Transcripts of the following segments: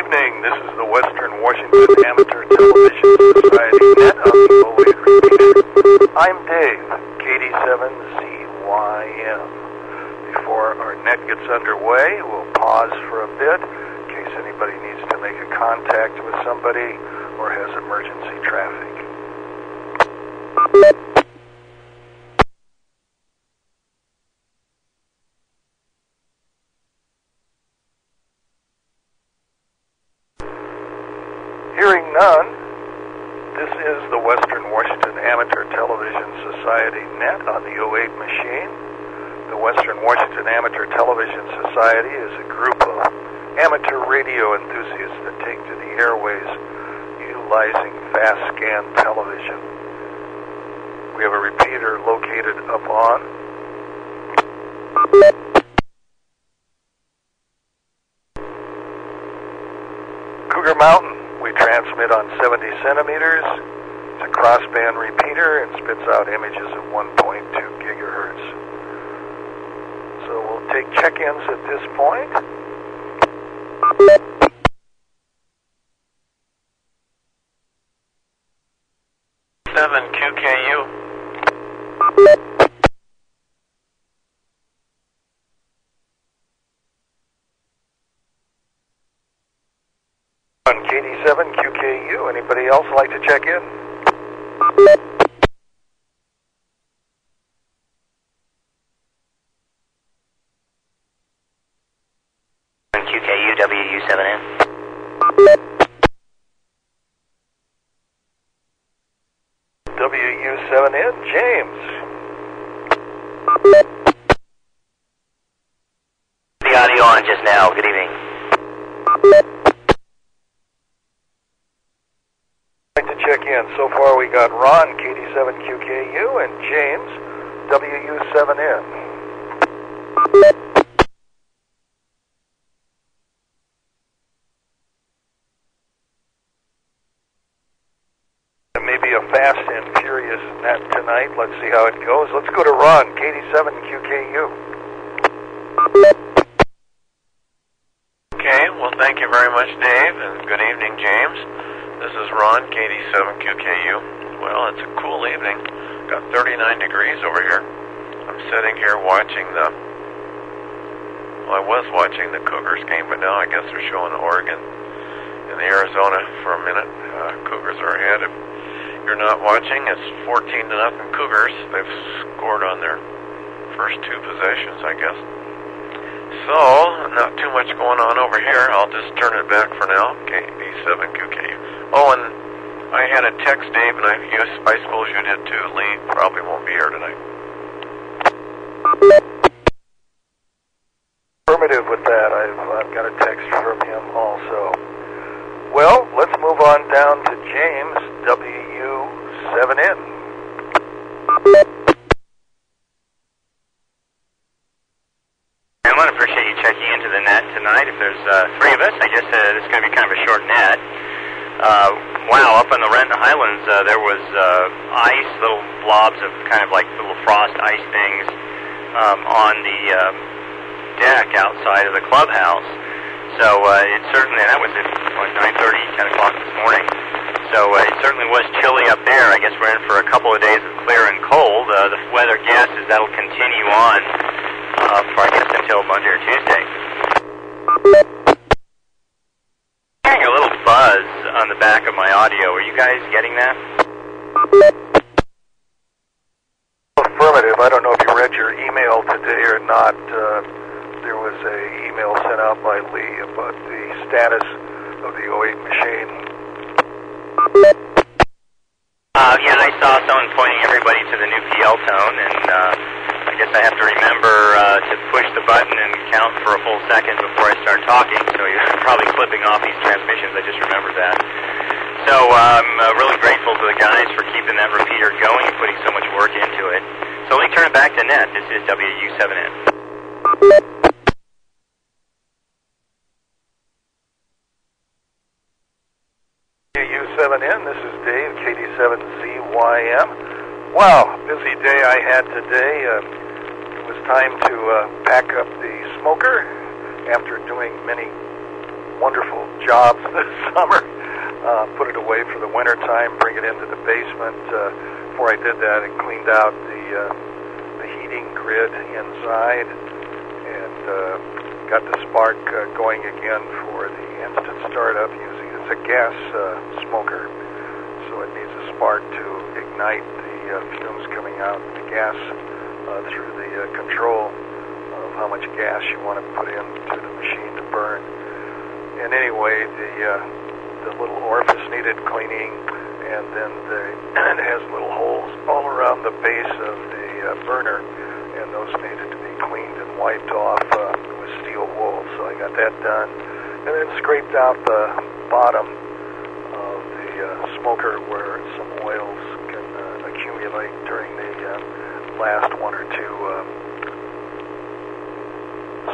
evening. This is the Western Washington Amateur Television Society net on the 08 repeater. I'm Dave, KD7ZYM. Before our net gets underway, we'll pause for a bit in case anybody needs to make a contact with somebody or has emergency traffic. Hearing none, this is the Western Washington Amateur Television Society net on the 08 machine. The Western Washington Amateur Television Society is a group of amateur radio enthusiasts that take to the airways utilizing fast scan television. We have a repeater located up on 'Cougar Mountain. We transmit on 70 centimeters. It's a crossband repeater and spits out images at 1.2 gigahertz. So we'll take check-ins at this point. QKU. On KD7 QKU. Anybody else like to check in? QKU WU7N. WU7N, James. The audio on just now. Good evening. I'd like to check in. So far we got Ron, KD7 QKU, and James, WU7N. Maybe a fast and furious net tonight. Let's see how it goes. Let's go to Ron, KD7 QKU. Okay, well thank you very much, Dave, and good evening, James. This is Ron, KD7 QKU. Well, it's a cool evening. Got 39 degrees over here. I'm sitting here watching I was watching the Cougars game, but now I guess they're showing Oregon and Arizona for a minute. Cougars are ahead. If you're not watching, it's 14-0 Cougars. They've scored on their first two possessions, I guess. So, not too much going on over here. I'll just turn it back for now. KD7 QKU. Oh, and I had a text, Dave, and I suppose you did too. Lee probably won't be here tonight. Affirmative with that. I've got a text from him also. Well, let's move on down to James, WU7N. I appreciate you checking into the net tonight. If there's three of us, I guess this is going to be kind of a short net. Wow, up in the Renton Highlands, there was ice, little blobs of kind of like little frost ice things on the deck outside of the clubhouse. So it certainly, and that was at 9:30, 10 o'clock this morning. So it certainly was chilly up there. I guess we're in for a couple of days of clear and cold. The weather guess is that'll continue on for, I guess, until Monday or Tuesday. Hearing a little buzz on the back of my audio. Are you guys getting that? Affirmative. I don't know if you read your email today or not. There was an email sent out by Lee about the status of the 08 machine. Yeah, I saw someone pointing everybody to the new PL tone, and I guess I have to remember to push the button and count for a full second before I start talking, so you're probably clipping off these transmissions. I just remembered that. So I'm really grateful to the guys for keeping that repeater going and putting so much work into it. So let me turn it back to net. This is WU7N. WU7N, this is Dave, KD7ZYM. Wow, busy day I had today. It was time to pack up the smoker after doing many wonderful jobs this summer. Put it away for the winter time, bring it into the basement. Before I did that, I cleaned out the heating grid inside and got the spark going again for the instant startup using it's a gas smoker, so it needs a spark to ignite the fumes coming out the gas through the control of how much gas you want to put into the machine to burn. And anyway, the little orifice needed cleaning, and then it has little holes all around the base of the burner, and those needed to be cleaned and wiped off with steel wool. So I got that done, and then scraped out the bottom of the smoker where some oils can accumulate during the last one or two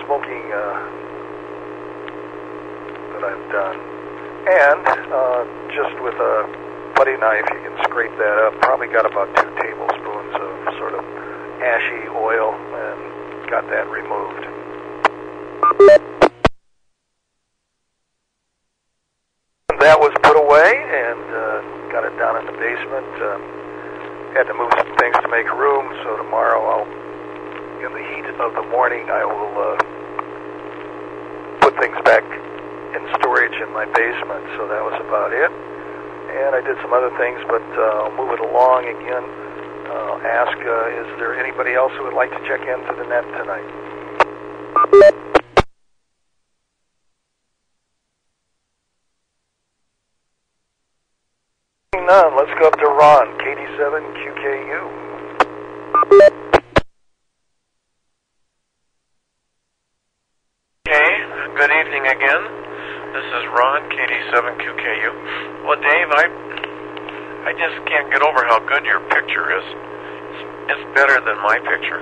smoking that I've done. And just with a putty knife, you can scrape that up. Probably got about 2 tablespoons of sort of ashy oil, and got that removed. That was put away, and got it down in the basement. Had to move some things to make room, so tomorrow in the heat of the morning, I will put things back in storage in my basement. So that was about it. And I did some other things, but I'll move it along again. Ask, is there anybody else who would like to check into the net tonight? None. Let's go up to Ron, KD7QKU. Okay, good evening again. This is Ron, KD7QKU. Well, Dave, I just can't get over how good your picture is. It's better than my picture.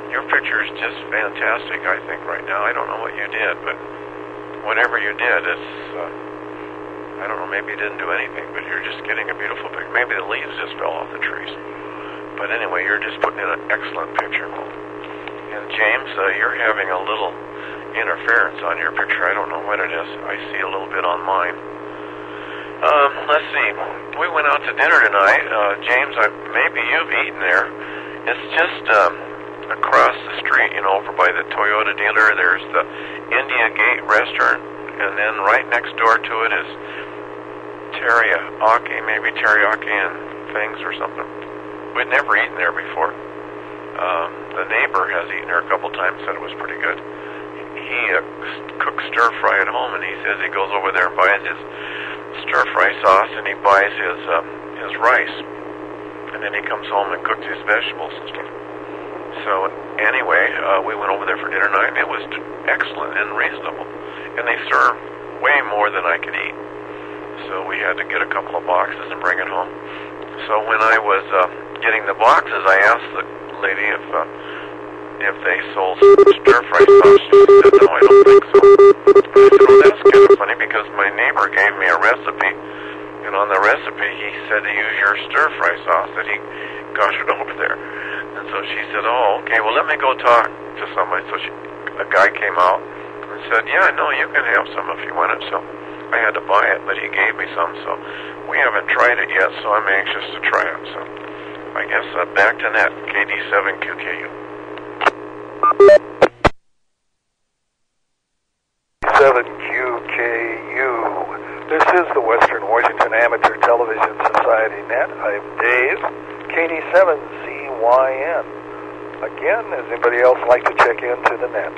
Your picture is just fantastic, I think, right now. I don't know what you did, but whatever you did, it's, I don't know, maybe you didn't do anything, but you're just getting a beautiful picture. Maybe the leaves just fell off the trees. But anyway, you're just putting in an excellent picture. And James, you're having a little interference on your picture. I don't know what it is. I see a little bit on mine. Let's see. We went out to dinner tonight. James, maybe you've eaten there. It's just across the street, you know, over by the Toyota dealer. There's the India Gate restaurant, and then right next door to it is teriyaki, maybe teriyaki and things or something. We'd never eaten there before. The neighbor has eaten there a couple times, said it was pretty good. He cooks stir-fry at home, and he says he goes over there and buys his stir-fry sauce, and he buys his rice, and then he comes home and cooks his vegetables and stuff. So anyway, we went over there for dinner night, and it was excellent and reasonable, and they serve way more than I could eat. So we had to get a couple of boxes and bring it home. So when I was getting the boxes, I asked the lady if they sold stir-fry sauce. She said, no, I don't think so. I said, well, that's kind of funny, because my neighbor gave me a recipe, and on the recipe he said to use your stir-fry sauce that he got it over there. And so she said, oh, okay, well, let me go talk to somebody. So a guy came out and said, yeah, no, you can have some if you want it. So I had to buy it, but he gave me some, so we haven't tried it yet, so I'm anxious to try it. So I guess back to net, KD7QKU. 7QKU. This is the Western Washington Amateur Television Society Net. I'm Dave, KD7CYN. Again, does anybody else like to check into the net?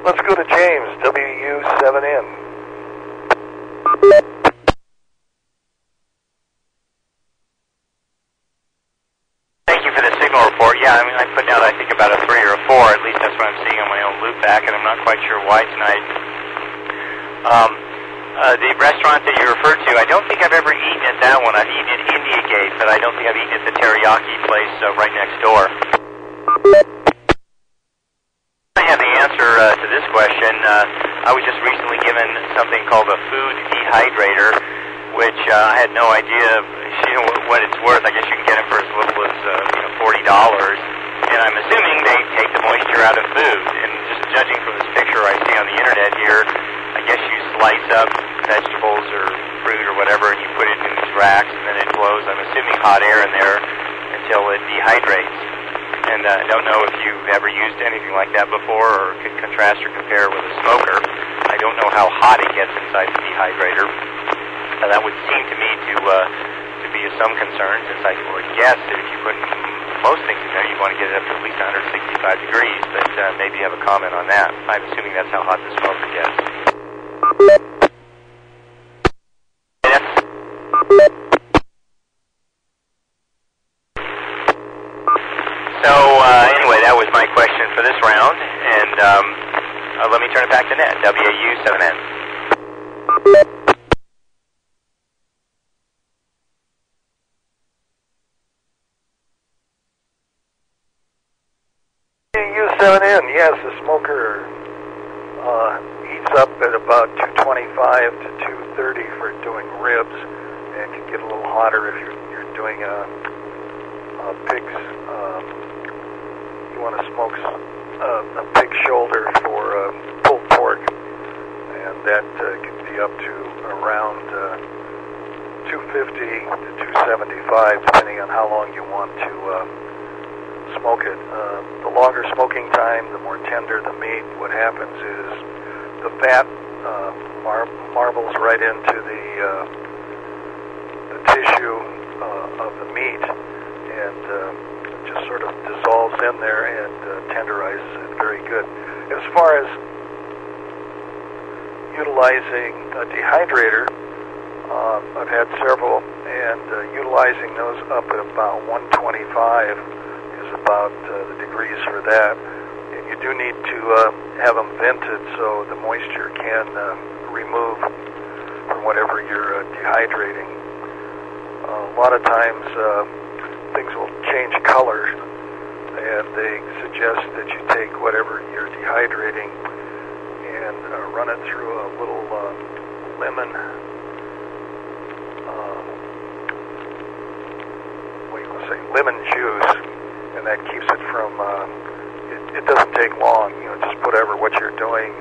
Let's go to James, WW7N. Thank you for the signal report. Yeah, I mean, I put out, I think, about a 3 or a 4. At least that's what I'm seeing on my own loop back, and I'm not quite sure why tonight. The restaurant that you referred to, I don't think I've ever eaten at that one. I've eaten at India Gate, but I don't think I've eaten at the teriyaki place right next door. I have the answer to this question. I was just recently given something called a food dehydrator, which I had no idea what it's worth. I guess you can get them for as little as $40. And I'm assuming they take the moisture out of food. And just judging from this picture I see on the internet here, I guess you slice up vegetables or fruit or whatever, and you put it in these racks, and then it blows, I'm assuming, hot air in there until it dehydrates. And I don't know if you've ever used anything like that before, or could contrast or compare with a smoker. I don't know how hot it gets inside the dehydrator. That would seem to me to be of some concern, since I would guess that if you put most things in there, you want to get it up to at least 165 degrees, but maybe you have a comment on that. I'm assuming that's how hot the smoker gets. So, anyway, that was my question for this round, and let me turn it back to Ned, WAU7N. WW7ATS, yes, the smoker heats up at about 225 to 230 for doing ribs, and can get a little hotter if you're doing pig's, you want to smoke a pig shoulder for pulled pork, and that can be up to around 250 to 275, depending on how long you want to smoke it. The longer smoking time, the more tender the meat. What happens is the fat marbles right into the tissue of the meat, and just sort of dissolves in there and tenderizes it very good. As far as utilizing a dehydrator, I've had several, and utilizing those up at about 125 is about the degrees for that. And you do need to have them vented so the moisture can remove from whatever you're dehydrating. A lot of times things will change color, and they suggest that you take whatever you're dehydrating and run it through a little lemon lemon juice, and that keeps it from it doesn't take long. Just put what you're doing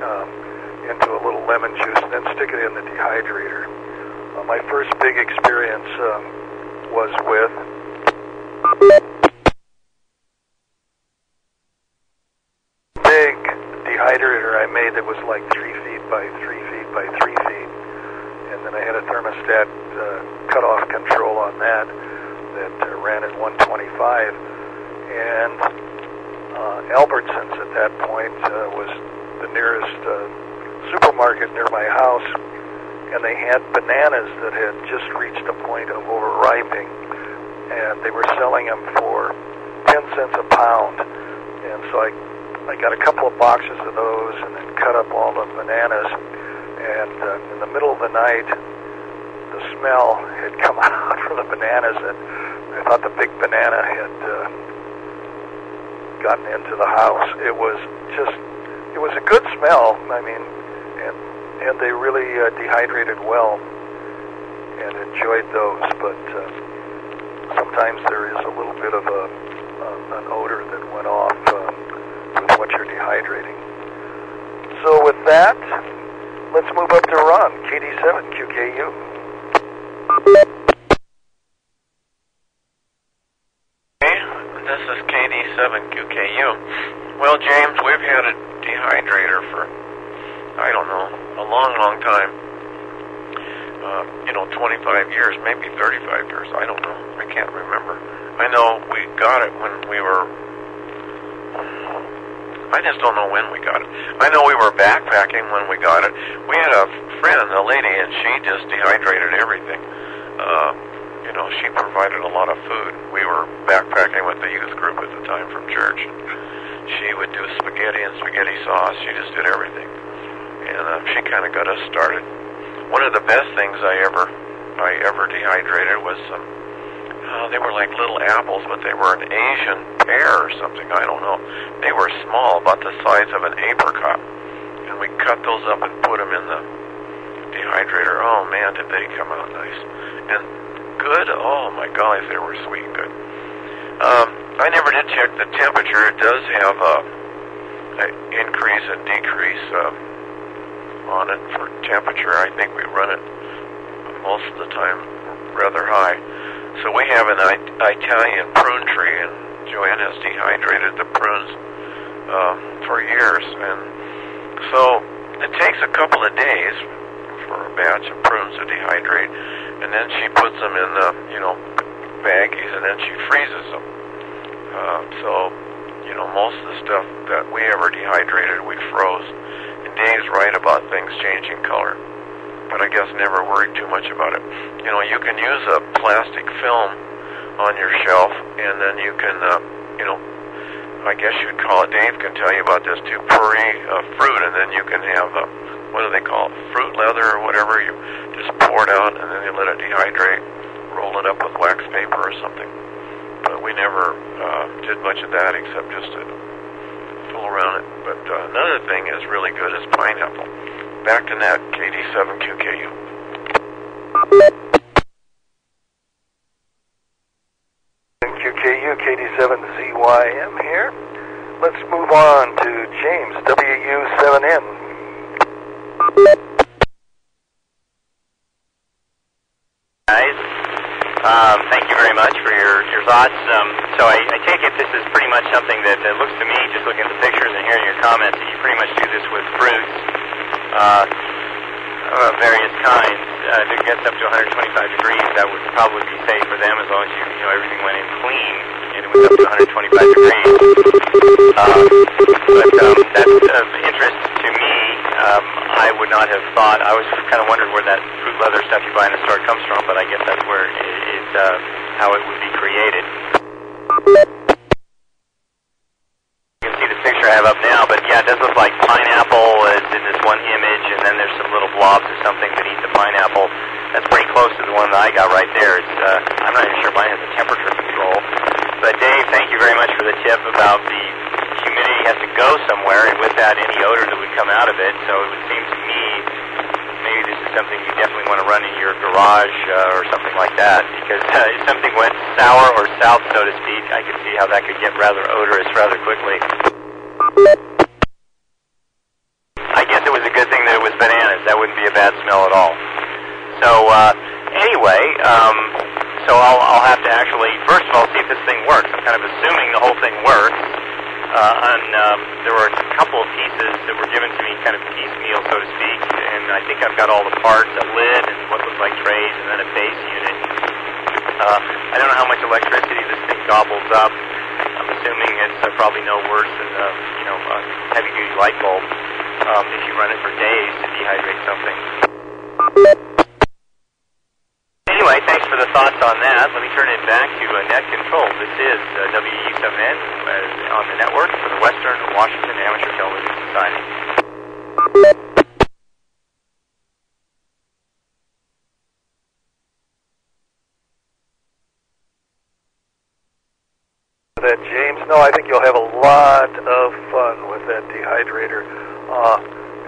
into a little lemon juice, and then stick it in the dehydrator. My first big experience was with big dehydrator I made that was like 3 feet by 3 feet by 3 feet, and then I had a thermostat cutoff control on that ran at 125, and Albertsons at that point was the nearest supermarket near my house, and they had bananas that had just reached a point of overripening, and they were selling them for 10 cents a pound. And so I got a couple of boxes of those and then cut up all the bananas, and in the middle of the night the smell had come out from the bananas, and I thought the big banana had gotten into the house. It was a good smell. I mean, and they really dehydrated well, and enjoyed those. But sometimes there is a little bit of an odor that went off with what you're dehydrating. So with that, let's move up to Ron, KD7QKU. This is KD7QKU. Well, James, we've had a dehydrator for, I don't know, a long, long time. 25 years, maybe 35 years, I don't know. I can't remember. I know we got it when we were, I just don't know when we got it. I know we were backpacking when we got it. We had a friend, a lady, and she just dehydrated everything. She provided a lot of food. We were backpacking with the youth group at the time from church. She would do spaghetti and spaghetti sauce. She just did everything. And she kind of got us started. One of the best things I ever dehydrated was some, they were like little apples, but they were an Asian pear or something. I don't know. They were small, about the size of an apricot. And we cut those up and put them in the dehydrator. Oh, man, did they come out nice. And good. Oh my golly, they were sweet and good. I never did check the temperature. It does have an increase and decrease on it for temperature. I think we run it most of the time rather high. So we have an Italian prune tree, and Joanne has dehydrated the prunes for years, and so it takes a couple of days for a batch of prunes to dehydrate, and then she puts them in the baggies, and then she freezes them. So most of the stuff that we ever dehydrated, we froze. And Dave's right about things changing color, but I guess never worried too much about it. You can use a plastic film on your shelf, and then you can, I guess you'd call it, Dave can tell you about this too, puree of fruit, and then you can have, what do they call it, fruit leather or whatever. You just pour it out, and then you let it dehydrate, roll it up with wax paper or something. But we never did much of that except just to fool around it. But another thing is really good is pineapple. Back to net, KD7QKU. QKU, KD7ZYM here. Let's move on to James, WU7N. Guys, thank you very much for your thoughts. So I take it this is pretty much something that looks to me, just looking at the pictures and hearing your comments, that you pretty much do this with fruits of various kinds. If it gets up to 125 degrees, that would probably be safe for them as long as everything went in clean and it was up to 125 degrees. But that's of interest to me. I would not have thought. I was kind of wondering where that fruit leather stuff you buy in the store comes from, but I guess that's where how it would be created. You can see the picture I have up now, but yeah, it does look like pineapple is in this one image, and then there's some little blobs or something beneath the pineapple. That's pretty close to the one that I got right there. I'm not even sure mine has a temperature control. But Dave, thank you very much for the tip about the humidity has to go somewhere, and with that, any odor that would come out of it. So it would seem to me maybe this is something you definitely want to run in your garage or something like that, because if something went sour or south, so to speak, I could see how that could get rather odorous rather quickly. I guess it was a good thing that it was bananas. That wouldn't be a bad smell at all. So anyway, so I'll have to actually, first of all, see if this thing works. I'm kind of assuming the whole thing works. There were a couple of pieces that were given to me kind of piecemeal, so to speak, and I think I've got all the parts, a lid and what looks like trays, and then a base unit. I don't know how much electricity this thing gobbles up. I'm assuming it's probably no worse than a heavy-duty light bulb if you run it for days to dehydrate something. Anyway, thanks for the thoughts on that. Let me turn it back to net control. This is WU7N on the network for the Western Washington Amateur Television Society. That, James, no, I think you'll have a lot of fun with that dehydrator.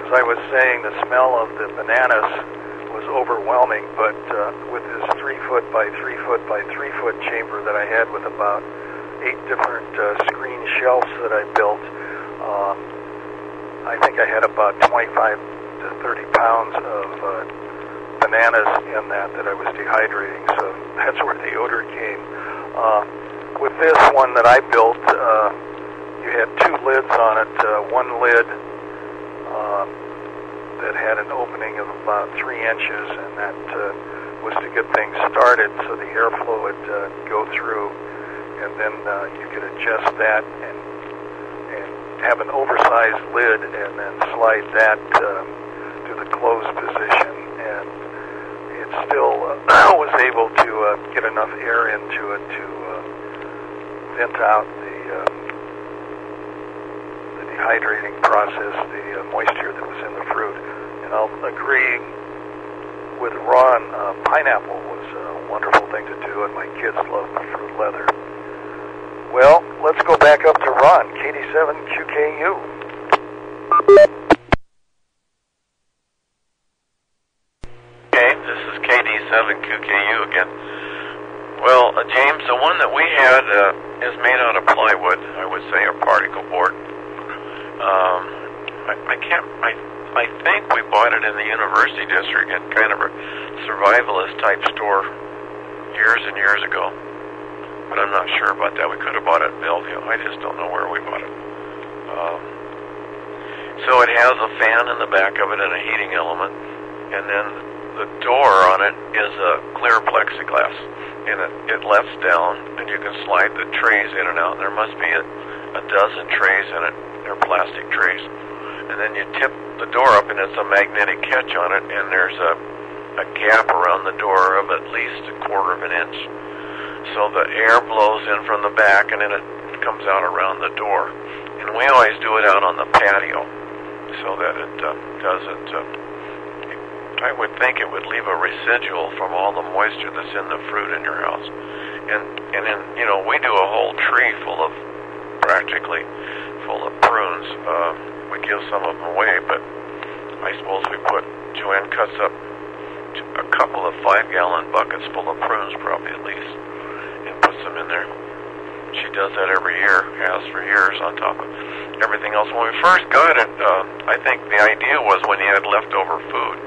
As I was saying, the smell of the bananas was overwhelming, but with this 3-foot by 3-foot by 3-foot chamber that I had with about 8 different screen shelves that I built, I think I had about 25 to 30 pounds of bananas in that I was dehydrating, so that's where the odor came. With this one that I built, you had 2 lids on it. One lid that had an opening of about 3 inches, and that was to get things started so the airflow would go through, and then you could adjust that and have an oversized lid and then slide that to the closed position, and it still was able to get enough air into it to vent out the dehydrating process, the moisture that was in the fruit. And I'll agree with Ron, pineapple was a wonderful thing to do, and my kids love the fruit leather. Well, let's go back up to Ron, KD7QKU. Okay, this is KD7QKU again. James, the one that we had is made out of plywood, I would say, or particle board. I think we bought it in the University District in kind of a survivalist type store years and years ago. But I'm not sure about that. We could have bought it in Bellevue. I just don't know where we bought it. So it has a fan in the back of it and a heating element. And then the door on it is a clear plexiglass. And it lets down, and you can slide the trays in and out. And there must be a dozen trays in it. They're plastic trays. And then you tip the door up, and it's a magnetic catch on it, and there's a gap around the door of at least 1/4 of an inch. So the air blows in from the back, and then it comes out around the door. And we always do it out on the patio, so that it doesn't... I would think it would leave a residual from all the moisture that's in the fruit in your house. And then, you know, we do a whole tree practically full of prunes. We give some of them away, but I suppose Joanne cuts up a couple of 5-gallon buckets full of prunes, probably at least, and puts them in there. She does that every year, has for years, on top of everything else. When we first got it, I think the idea was when you had leftover food,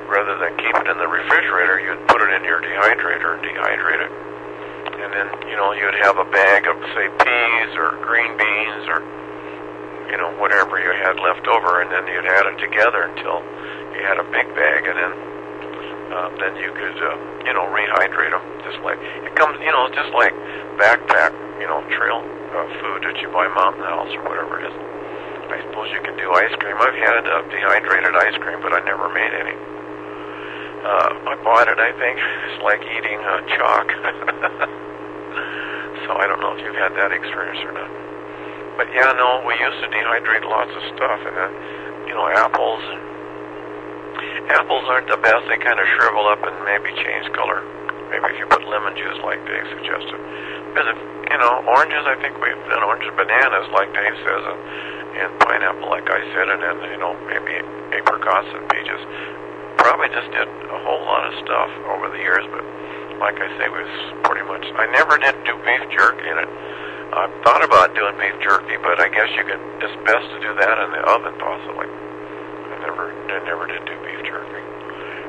rather than keep it in the refrigerator, you'd put it in your dehydrator and dehydrate it. And then, you know, you'd have a bag of, say, peas or green beans or, you know, whatever you had left over, and then you'd add it together until you had a big bag, and then you could, you know, rehydrate them. Just like, it comes, you know, it's just like backpack, you know, trail food that you buy Mountain House or whatever it is. I suppose you can do ice cream. I've had dehydrated ice cream, but I never made any. I bought it, I think. It's like eating chalk. So I don't know if you've had that experience or not. But yeah, no, we used to dehydrate lots of stuff, and you know, apples aren't the best. They kind of shrivel up and maybe change color. Maybe if you put lemon juice, like Dave suggested. Because if, you know, oranges, I think we've done oranges, bananas, like Dave says, and pineapple, like I said, and then, you know, maybe apricots and peaches. Probably just did a whole lot of stuff over the years, but like I say, was pretty much. I never did do beef jerky in it. I thought about doing beef jerky, but I guess it's best to do that in the oven, possibly. I never did do beef jerky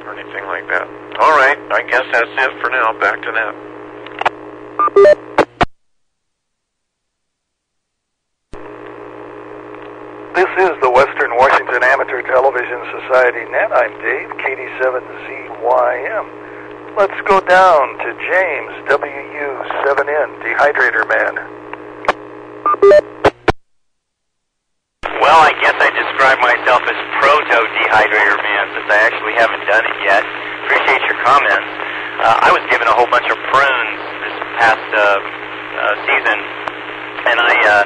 or anything like that. All right, I guess that's it for now. Back to Nat. This is the Western Washington Amateur Television Society Net. I'm Dave, KD7ZYM. Let's go down to James, WW7N, Dehydrator Man. Well, I guess I describe myself as proto-dehydrator man, since I actually haven't done it yet. Appreciate your comments. I was given a whole bunch of prunes this past season, and I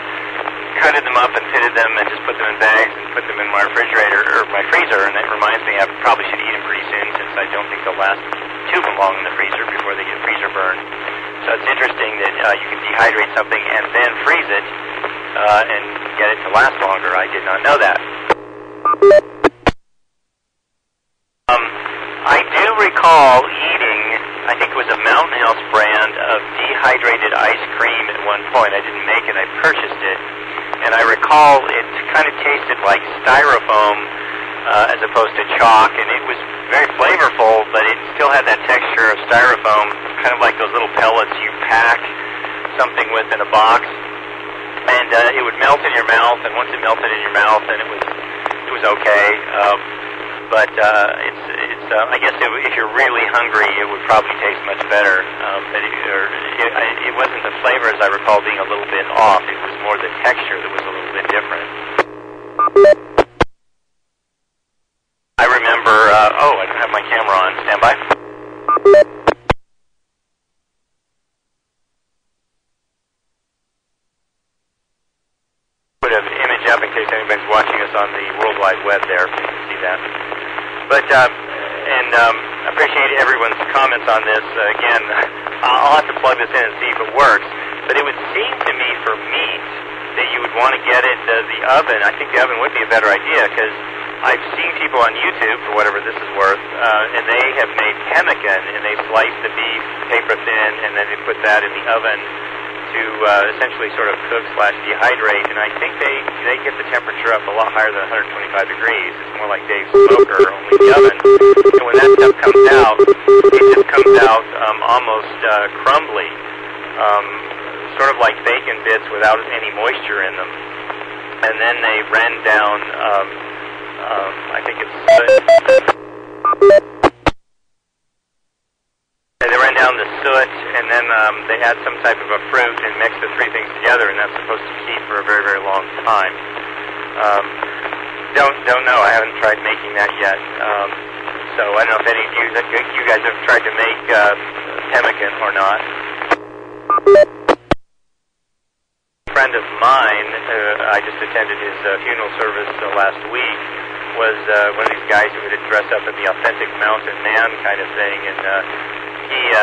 cutted them up and pitted them and just put them in bags and put them in my refrigerator, or my freezer, and it reminds me I probably should eat them pretty soon, since I don't think they'll last too long in the freezer before they get freezer burned. So it's interesting that you can dehydrate something and then freeze it and get it to last longer. I did not know that. I do recall eating, I think it was a Mountain House brand of dehydrated ice cream at one point. I didn't make it, I purchased it. And I recall it kind of tasted like styrofoam as opposed to chalk, and it was very flavorful, but it still had that texture of styrofoam, kind of like those little pellets you pack something with in a box. And it would melt in your mouth, and once it melted in your mouth, then it was okay. But I guess if you're really hungry, it would probably taste much better. But it wasn't the flavor, as I recall, being a little bit off. It was more the texture that was a little bit different. I remember, I don't have my camera on. Stand by. Put an image up in case anybody's watching us on the World Wide Web there. You can see that. But, I appreciate everyone's comments on this. Again, I'll have to plug this in and see if it works. But it would seem to me for meat that you would want to get it the oven. I think the oven would be a better idea, because I've seen people on YouTube, for whatever this is worth, and they have made pemmican, and they slice the beef paper thin, and then they put that in the oven to essentially sort of cook/dehydrate, and I think they get the temperature up a lot higher than 125 degrees. It's more like Dave's smoker, only the oven. And when that stuff comes out, it just comes out almost crumbly, sort of like bacon bits without any moisture in them. And then they ran down, I think it's they ran down the soot, and then they add some type of a fruit and mix the three things together, and that's supposed to keep for a very, very long time. Don't know. I haven't tried making that yet. So I don't know if any of you guys have tried to make pemmican or not. A friend of mine, I just attended his funeral service last week, was one of these guys who would dress up in the authentic mountain man kind of thing, and he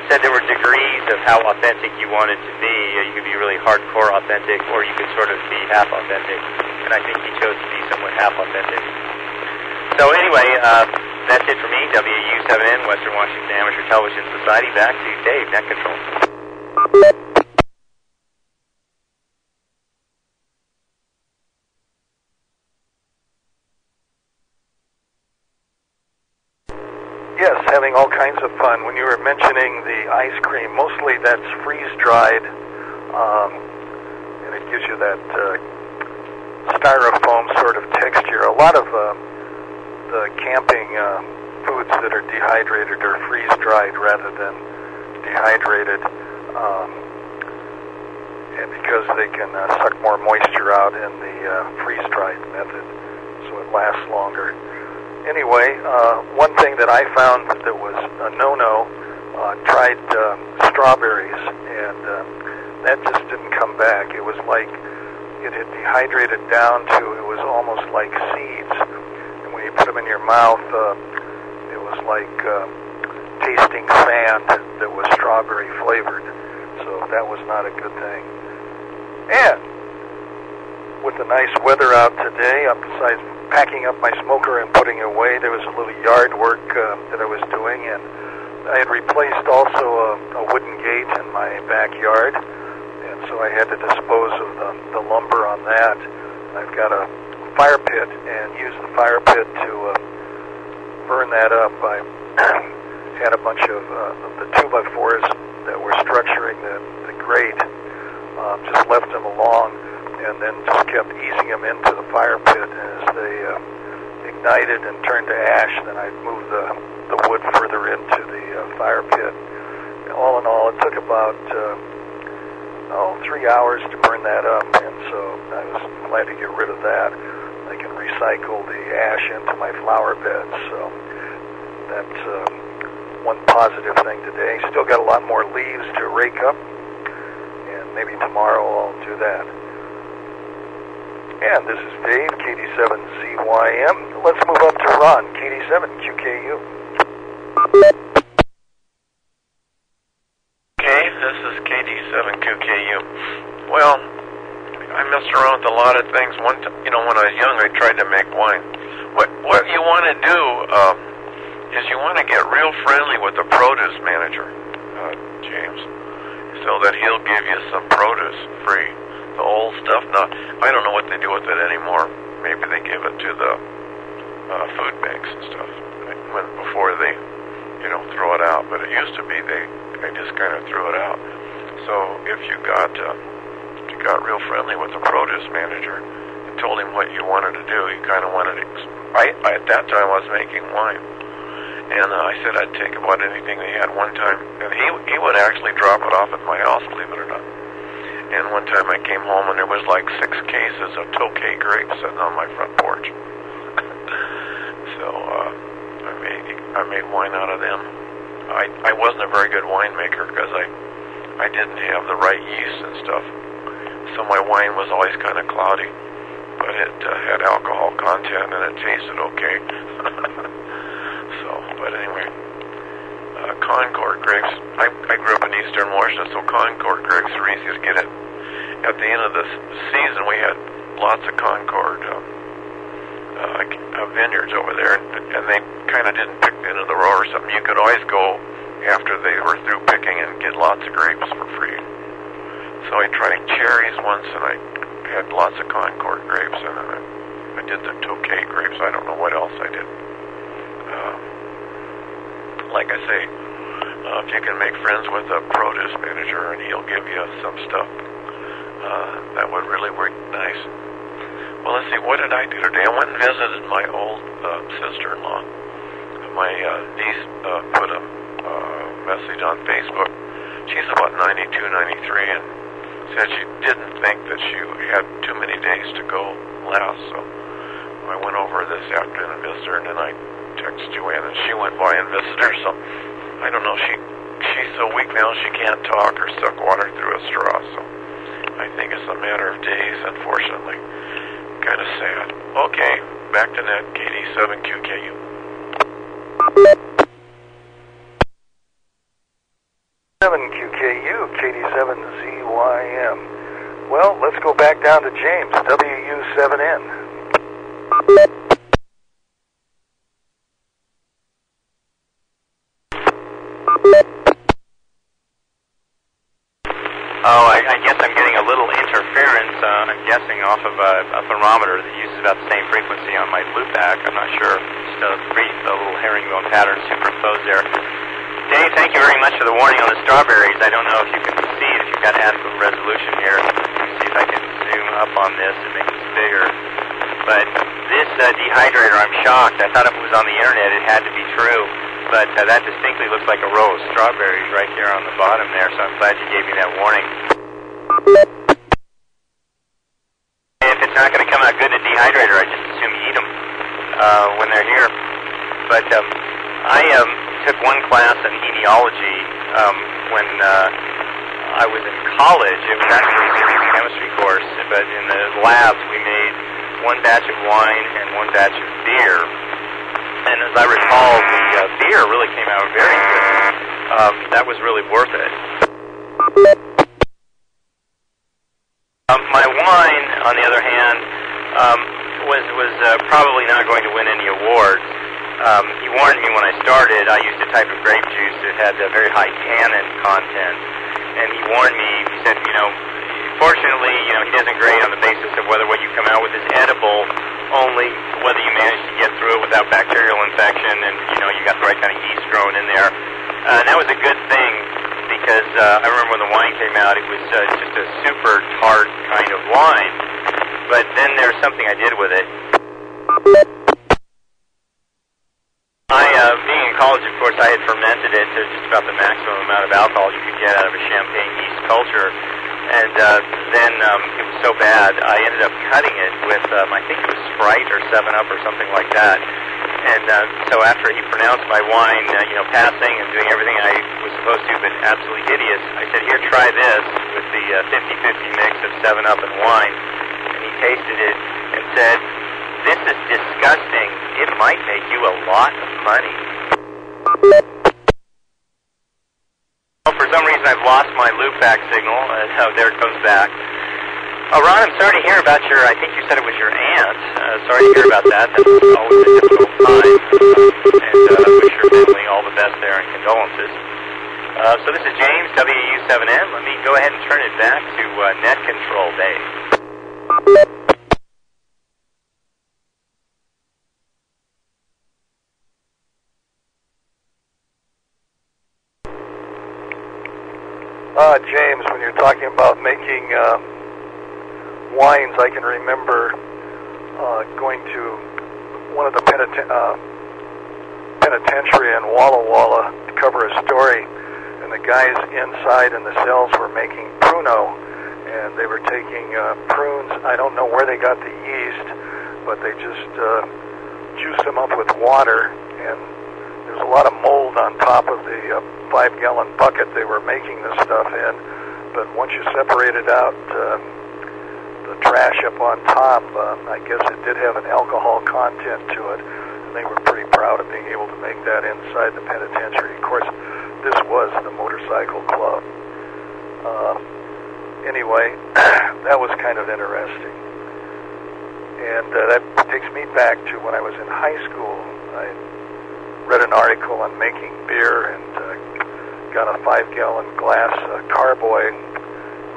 said there were degrees of how authentic you wanted to be. You could be really hardcore authentic, or you could sort of be half authentic, and I think he chose to be somewhat half authentic. So anyway, that's it for me. WW7N, Western Washington Amateur Television Society. Back to Dave, Net Control. Yes, having all kinds of fun. When you were mentioning the ice cream, mostly that's freeze-dried, and it gives you that styrofoam sort of texture. A lot of the camping foods that are dehydrated are freeze-dried rather than dehydrated, and because they can suck more moisture out in the freeze-dried method, so it lasts longer. Anyway, one thing that I found that was a no-no, tried strawberries, and that just didn't come back. It was like it had dehydrated down to, it was almost like seeds. And when you put them in your mouth, it was like tasting sand that was strawberry flavored. So that was not a good thing. And with the nice weather out today, besides packing up my smoker and putting it away, there was a little yard work that I was doing, and I had replaced also a wooden gate in my backyard, and so I had to dispose of the lumber on that. I've got a fire pit, and used the fire pit to burn that up. I had a bunch of the 2x4s that were structuring the grate, just left them along, and then just kept easing them into the fire pit. And as they ignited and turned to ash, then I'd move the wood further into the fire pit. And all in all, it took about 3 hours to burn that up, and so I was glad to get rid of that. I can recycle the ash into my flower beds, so that's one positive thing today. Still got a lot more leaves to rake up, and maybe tomorrow I'll do that. And this is Dave, KD7ZYM. Let's move up to Ron, KD7QKU. Okay, this is KD7QKU. Well, I messed around with a lot of things. When I was young, I tried to make wine. What you want to do is you want to get real friendly with the produce manager, James, so that he'll give you some produce free. The old stuff, I don't know what they do with it anymore. Maybe they give it to the food banks and stuff before they, throw it out. But it used to be they just kind of threw it out. So if you got real friendly with the produce manager and told him what you wanted to do, he kind of wanted to. At that time I was making wine, and I said I'd take about anything they had one time, and he would actually drop it off at my house, believe it or not. And one time I came home and there was like 6 cases of Tokay grapes sitting on my front porch. So I made wine out of them. I wasn't a very good winemaker because I didn't have the right yeast and stuff. So my wine was always kind of cloudy, but it had alcohol content and it tasted okay. But anyway, Concord grapes. I grew up in eastern Washington, so Concord grapes are easy to get it. At the end of the season, we had lots of Concord. vineyards over there, and they kind of didn't pick the end of the row or something. You could always go after they were through picking and get lots of grapes for free. So I tried cherries once, and I had lots of Concord grapes, and then I did the Tokay grapes. I don't know what else I did. Like I say, if you can make friends with a produce manager and he'll give you some stuff, that would really work nice. Well, let's see, what did I do today? I went and visited my old sister-in-law. My niece put a message on Facebook. She's about 92, 93, and said she didn't think that she had too many days to go last, so I went over this afternoon and visited her, and then I texted Joanne, and she went by and visited her, so I don't know, she's so weak now she can't talk or suck water through a straw, so I think it's a matter of days, unfortunately. Kind of sad. Okay, back to net, KD7QKU. QKU, KD7ZYM. Well, let's go back down to James, WU7N. Oh, I guess I'm getting a little interference, I'm guessing, off of a thermometer that uses about the same frequency on my loopback. I'm not sure. Just a brief little herringbone pattern superimposed there. Dave, thank you very much for the warning on the strawberries. I don't know if you can see it, if you've got adequate resolution here. Let me see if I can zoom up on this and make this bigger. But this dehydrator, I'm shocked. I thought if it was on the internet, it had to be true. But that distinctly looks like a row of strawberries right here on the bottom there, so I'm glad you gave me that warning. If it's not going to come out good in a dehydrator, I just assume you eat them when they're here. But I took one class in etiology when I was in college. It was actually a chemistry course, but in the labs we made one batch of wine and one batch of beer. And as I recall, the beer really came out very good. That was really worth it. My wine, on the other hand, was probably not going to win any awards. He warned me when I started. I used a type of grape juice that had a very high tannin content, and he warned me. He said, fortunately, he doesn't grade on the basis of whether what you come out with is edible, only whether you manage to get through it without bacterial infection, and you got the right kind of yeast growing in there. And that was a good thing, because I remember when the wine came out, it was just a super tart kind of wine. But then there's something I did with it. Being in college, of course, I had fermented it to just about the maximum amount of alcohol you could get out of a champagne yeast culture. And then it was so bad, I ended up cutting it with, I think it was Sprite or 7-Up or something like that. And so after he pronounced my wine, passing and doing everything I was supposed to, but absolutely hideous, I said, here, try this with the 50-50 mix of 7-Up and wine. And he tasted it and said, this is disgusting. It might make you a lot of money. For some reason, I've lost my loopback signal. There it comes back. Ron, I'm sorry to hear about I think you said it was your aunt. Sorry to hear about that. That's always a difficult time. And wish your family all the best there and condolences. So this is James, WU7N. Let me go ahead and turn it back to Net Control Dave. James, when you're talking about making wines, I can remember going to one of the penitentiary in Walla Walla to cover a story, and the guys inside in the cells were making pruno, and they were taking prunes. I don't know where they got the yeast, but they just juiced them up with water, and there's a lot of mold on top of the 5-gallon bucket they were making this stuff in. But once you separated out the trash up on top, I guess it did have an alcohol content to it, and they were pretty proud of being able to make that inside the penitentiary. Of course, this was the motorcycle club. Anyway, that was kind of interesting. And that takes me back to when I was in high school. I read an article on making beer and got a 5-gallon glass carboy,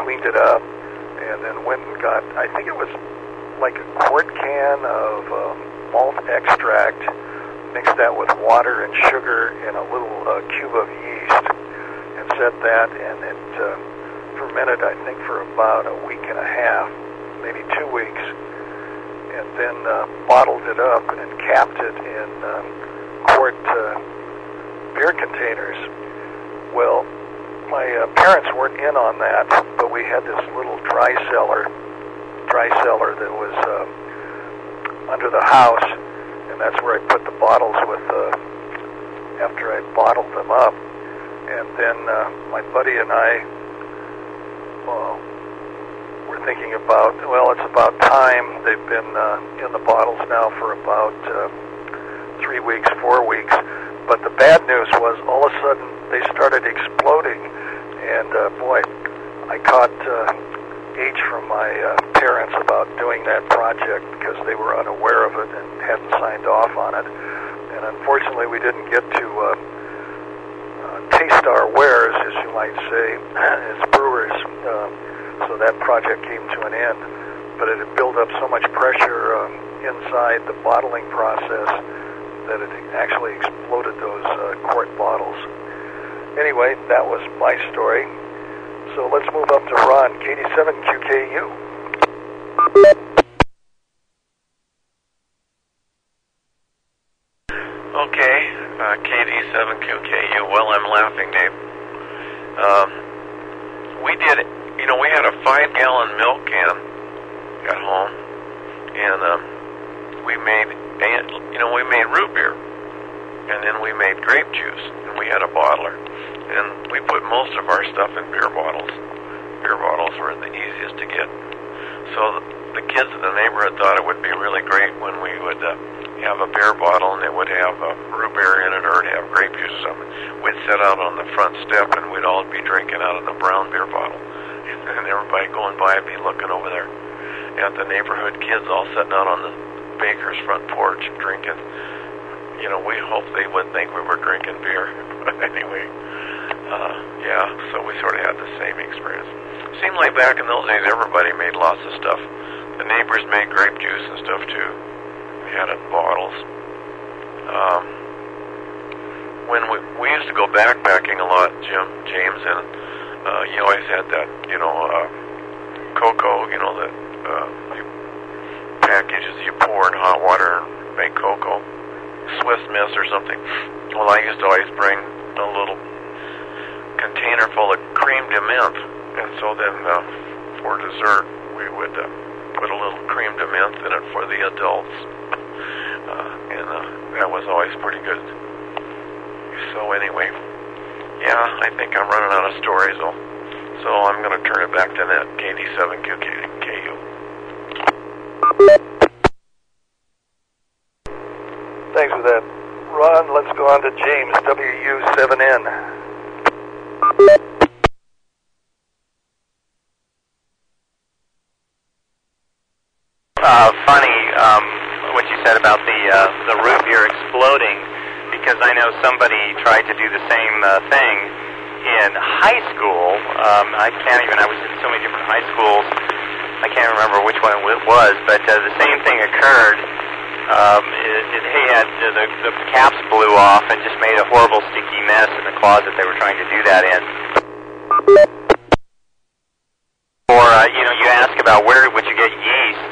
cleaned it up, and then went and got, I think it was like a quart can of malt extract, mixed that with water and sugar and a little cube of yeast, and set that, and it fermented, I think, for about a week and a half, maybe 2 weeks, and then bottled it up and capped it in quart beer containers. Well, my parents weren't in on that, but we had this little dry cellar that was under the house, and that's where I put the bottles with after I bottled them up. And then my buddy and I were thinking about, well, it's about time. They've been in the bottles now for about 3 weeks, 4 weeks. But the bad news was all of a sudden they started exploding, and boy, I caught H from my parents about doing that project because they were unaware of it and hadn't signed off on it. And unfortunately, we didn't get to taste our wares, as you might say, as brewers. So that project came to an end. But it had built up so much pressure inside the bottling process that it actually exploded those quart bottles. Anyway, that was my story. So let's move up to Ron, KD7QKU. Okay, KD7QKU. Well, I'm laughing, Dave. We did, we had a 5-gallon milk can at home, and we made root beer, and then we made grape juice, and we had a bottler, and we put most of our stuff in beer bottles. Beer bottles were the easiest to get. So the kids in the neighborhood thought it would be really great when we would have a beer bottle and it would have root beer in it, or it'd have grape juice or something. We'd sit out on the front step and we'd all be drinking out of the brown beer bottle. And everybody going by would be looking over there at the neighborhood kids all sitting out on the baker's front porch drinking. We hoped they wouldn't think we were drinking beer. But anyway, so we sort of had the same experience. Seemed like back in those days everybody made lots of stuff. The neighbors made grape juice and stuff too. We had it in bottles. When we used to go backpacking a lot, James, and you always had that, cocoa, that packages you pour in hot water and make cocoa, Swiss Miss or something. Well, I used to always bring a little container full of creme de menthe, and so then for dessert we would put a little creme de menthe in it for the adults, and that was always pretty good. So anyway, I think I'm running out of stories, so I'm going to turn it back to that KD7QKU. Thanks for that, Ron. Let's go on to James, WU7N. Funny what you said about the root beer exploding, because I know somebody tried to do the same thing in high school. I was in so many different high schools, I can't remember which one it was, but the same thing occurred. They had the caps blew off and just made a horrible sticky mess in the closet they were trying to do that in. Or, you ask about where would you get yeast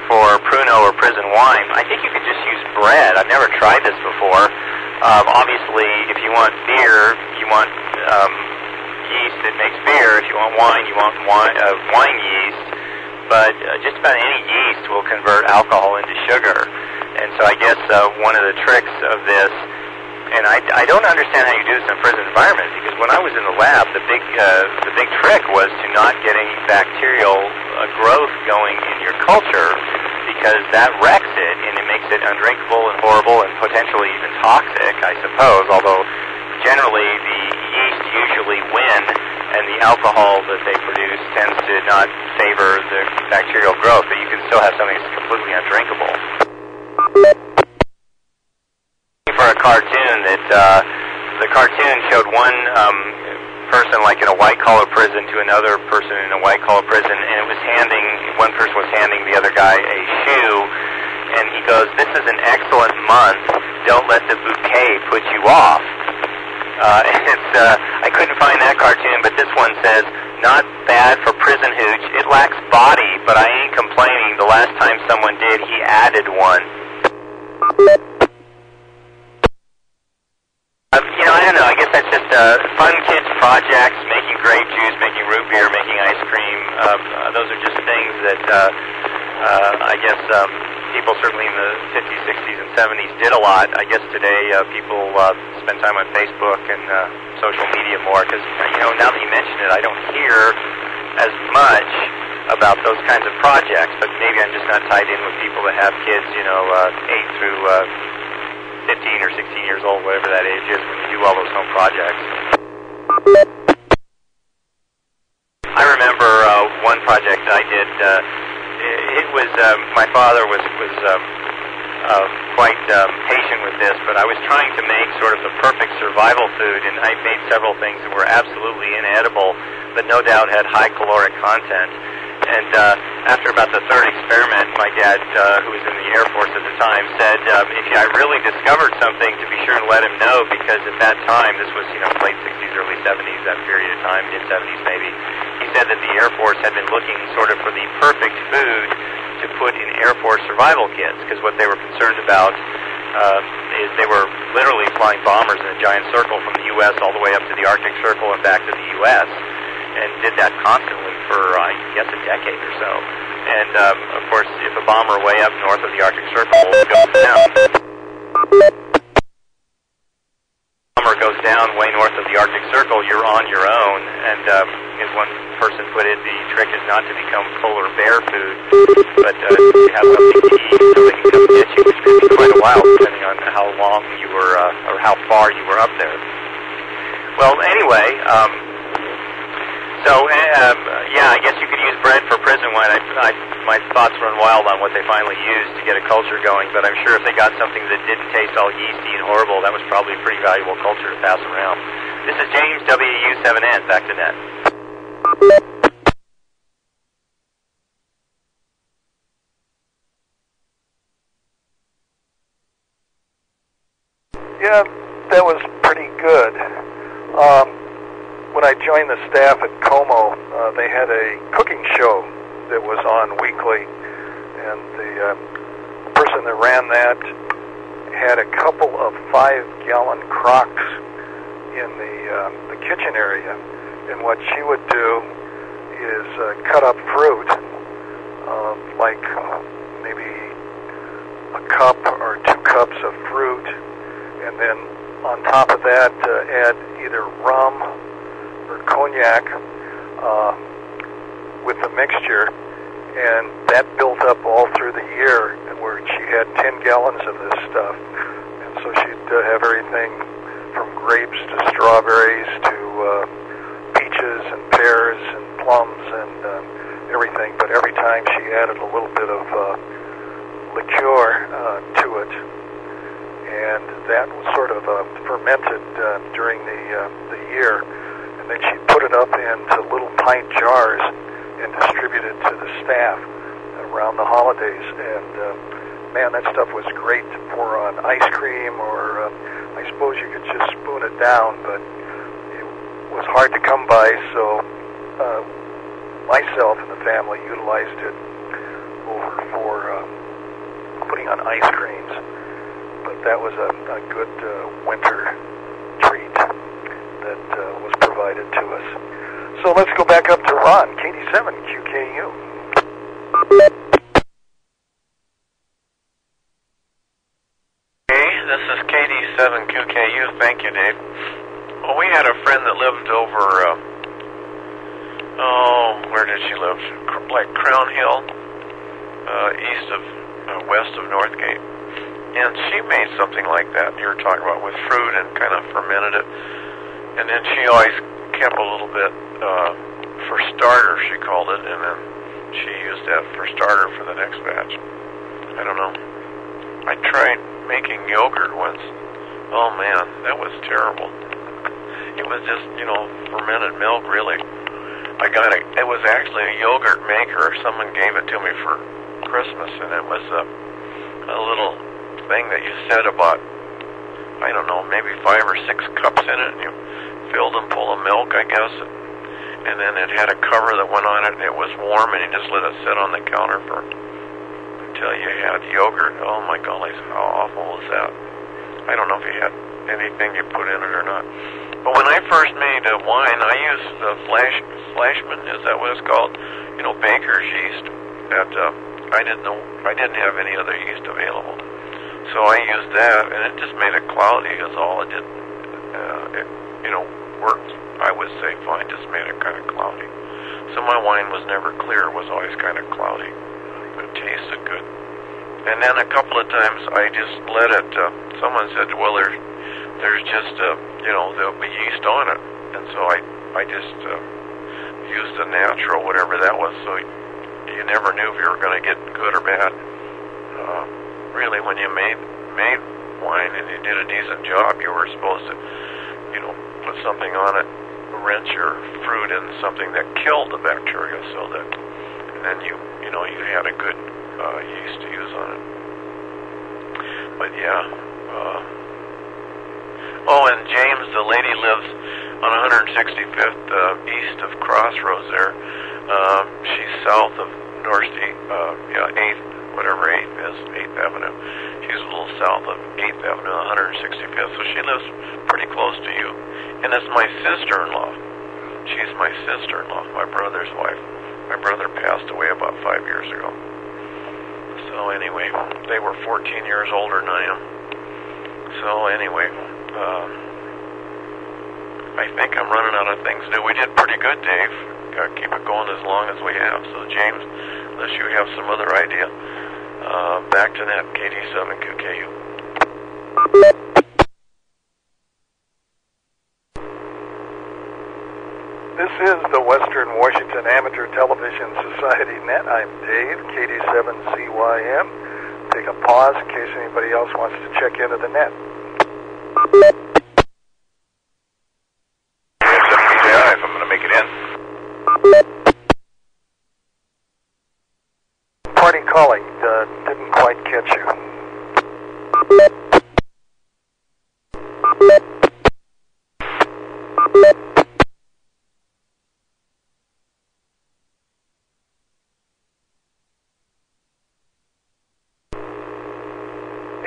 for Pruno or prison wine. I think you could just use bread. I've never tried this before. Obviously, if you want beer, you want yeast that makes beer. If you want wine, you want wine yeast. But just about any yeast will convert alcohol into sugar. And so I guess one of the tricks of this, and I don't understand how you do this in a prison environment, because when I was in the lab, the big trick was to not get any bacterial growth going in your culture, because that wrecks it and it makes it undrinkable and horrible and potentially even toxic, I suppose, although generally the yeast usually win and the alcohol that they produce tends to not favor the bacterial growth, but you can still have something that's completely undrinkable. For a cartoon that the cartoon showed one person like in a white-collar prison to another person in a white-collar prison, and it was one person was handing the other guy a shoe, and he goes, "This is an excellent month. Don't let the bouquet put you off." I couldn't find that cartoon, but this one says, "Not bad for prison hooch. It lacks body, but I ain't complaining. The last time someone did, he added one." I don't know. I guess that's just fun kids projects, making grape juice, making root beer, making ice cream. Those are just things that I guess people certainly in the 50s, 60s, and 70s did a lot. I guess today people spend time on Facebook and social media more because, now that you mention it, I don't hear as much about those kinds of projects, but maybe I'm just not tied in with people that have kids, 8 through 15 or 16 years old, whatever that age is, when you do all those home projects. I remember one project I did. It was my father was quite patient with this, but I was trying to make sort of the perfect survival food, and I made several things that were absolutely inedible, but no doubt had high caloric content. And after about the third experiment, my dad, who was in the Air Force at the time, said, if I really discovered something, to be sure and let him know, because at that time, this was, late 60s, early 70s, that period of time, mid-70s maybe, he said that the Air Force had been looking sort of for the perfect food to put in Air Force survival kits, because what they were concerned about is they were literally flying bombers in a giant circle from the U.S. all the way up to the Arctic Circle and back to the U.S., and did that constantly for, I guess, a decade or so. And, of course, if a bomber way up north of the Arctic Circle goes down, way north of the Arctic Circle, you're on your own. And as one person put it, the trick is not to become polar bear food, but to have something to eat so they can come get you, which could be quite a while, depending on how long you were, or how far you were up there. Well, anyway, I guess you could use bread for prison wine. My thoughts run wild on what they finally used to get a culture going, but I'm sure if they got something that didn't taste all yeasty and horrible, that was probably a pretty valuable culture to pass around. This is James, WW7ATS, back to net. Yeah, that was pretty good. When I joined the staff at Como, they had a cooking show that was on weekly, and the person that ran that had a couple of 5-gallon crocks in the kitchen area, and what she would do is cut up fruit, like maybe a cup or 2 cups of fruit, and then on top of that add either rum or cognac with the mixture, and that built up all through the year, and where she had 10 gallons of this stuff. And so she'd have everything from grapes to strawberries to peaches and pears and plums and everything, but every time she added a little bit of liqueur to it, and that was sort of fermented during the year. Then she'd put it up into little pint jars and distribute it to the staff around the holidays. And man, that stuff was great to pour on ice cream, or I suppose you could just spoon it down, but it was hard to come by, so myself and the family utilized it over for putting on ice creams. But that was a good winter treat that was provided to us. So let's go back up to Ron, KD7QKU. Hey, this is KD7QKU. Thank you, Dave. Well, we had a friend that lived over, where did she live? Like Crown Hill, west of Northgate. And she made something like that you were talking about with fruit and kind of fermented it. And then she always kept a little bit for starter, she called it, and then she used that for starter for the next batch. I don't know. I tried making yogurt once. Oh man, that was terrible. It was just, fermented milk, really. It was actually a yogurt maker. Someone gave it to me for Christmas, and it was a little thing that you set about, I don't know, maybe 5 or 6 cups in it, and you filled them full of milk, I guess, and then it had a cover that went on it, and it was warm, and you just let it sit on the counter until you had yogurt. Oh my golly, how awful was that? I don't know if you had anything you put in it or not. But when I first made wine, I used the Flashman, is that what it's called? Baker's yeast. That I didn't have any other yeast available, so I used that, and it just made it cloudy. Is all it did. It worked. I would say fine. Just made it kind of cloudy. So my wine was never clear. It was always kind of cloudy, but it tasted good. And then a couple of times I just let it. Someone said, "Well, there's just there'll be yeast on it," and so I just used the natural, whatever that was. So you never knew if you were going to get good or bad. Really, when you made wine and you did a decent job, you were supposed to, put something on it, rinse your fruit in something that killed the bacteria, so that, and then you had a good yeast to use on it. But yeah. And James, the lady lives on 165th east of Crossroads there. She's south of North 8th, whatever 8th is, 8th Avenue. She's a little south of 8th Avenue, 165th, so she lives pretty close to you. And it's my sister-in-law. She's my sister-in-law, my brother's wife. My brother passed away about 5 years ago. So anyway, they were 14 years older than I am. So anyway, I think I'm running out of things to do. We did pretty good, Dave. Gotta keep it going as long as we have. So James, unless you have some other idea, back to that KD7QKU. This is the Western Washington Amateur Television Society Net. I'm Dave, KD7CYM. Take a pause in case anybody else wants to check into the net. KD7BJI, if I'm going to make it in. Party calling. Didn't quite catch you.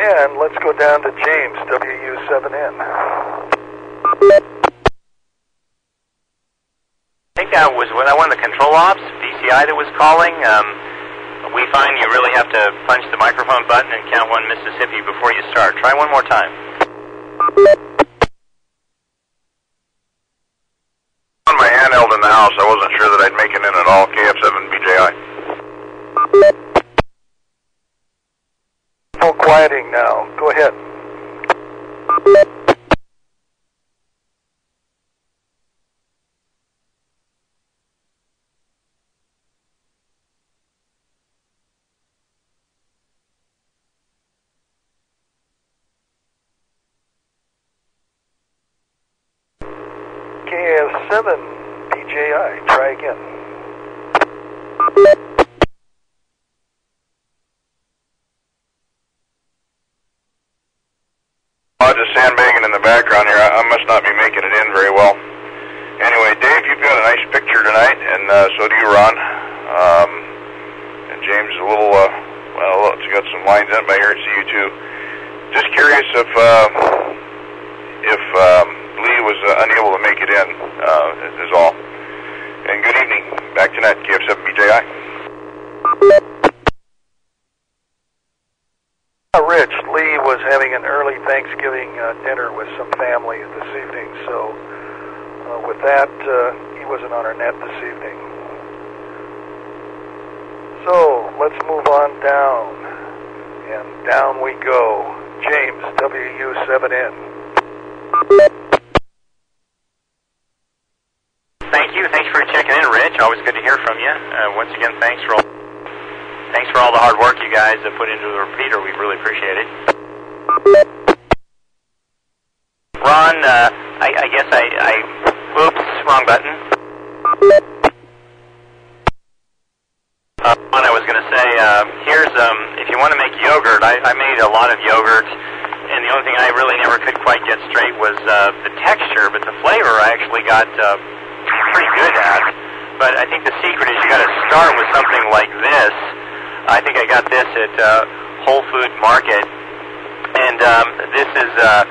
And let's go down to James, WU7N. I think that was one of the control ops, VCI, that was calling. We find you really have to punch the microphone button and count 1 Mississippi before you start. Try one more time. On my handheld in the house, I wasn't sure that I'd make it in at all. KF7BJI. Full quieting now. Go ahead. KF7BJI. Try again. Just sandbagging in the background here. I must not be making it in very well. Anyway, Dave, you've got a nice picture tonight, and so do you, Ron. And James is a little, you got some lines in, but I hear you too. Just curious if Lee was unable to make it in, is all. And good evening. Back tonight, KF7BJI. Rich, Lee was having an early Thanksgiving dinner with some family this evening, so with that, he wasn't on our net this evening. So, let's move on down, and down we go. James, WU7N. Thank you. Thanks for checking in, Rich. Always good to hear from you. Once again, thanks for all the hard work you guys have put into the repeater. We really appreciate it. Ron, I guess oops, wrong button. Ron, I was going to say, here's, if you want to make yogurt, I made a lot of yogurt, and the only thing I really never could quite get straight was the texture, but the flavor I actually got pretty good at. But I think the secret is you got to start with something like this. I think I got this at Whole Food Market, and this is a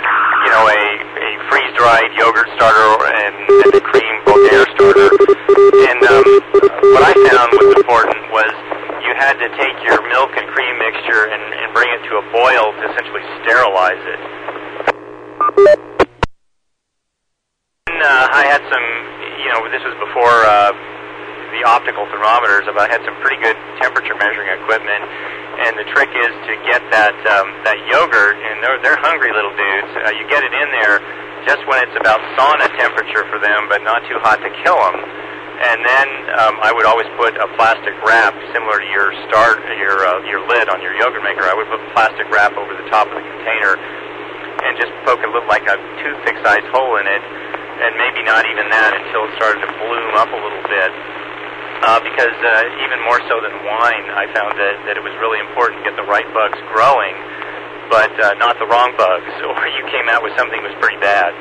freeze-dried yogurt starter and a cream Bocaire starter. And what I found was important was you had to take your milk and cream mixture and bring it to a boil to essentially sterilize it. And I had some, this was before the optical thermometers, but I had some pretty good temperature measuring equipment, and the trick is to get that yogurt, and they're hungry little dudes. You get it in there just when it's about sauna temperature for them, but not too hot to kill them. And then I would always put a plastic wrap, similar to your lid on your yogurt maker. I would put plastic wrap over the top of the container and just poke a little, like a toothpick-sized hole in it, and maybe not even that until it started to bloom up a little bit. Because even more so than wine, I found that it was really important to get the right bugs growing, but not the wrong bugs, or you came out with something that was pretty bad.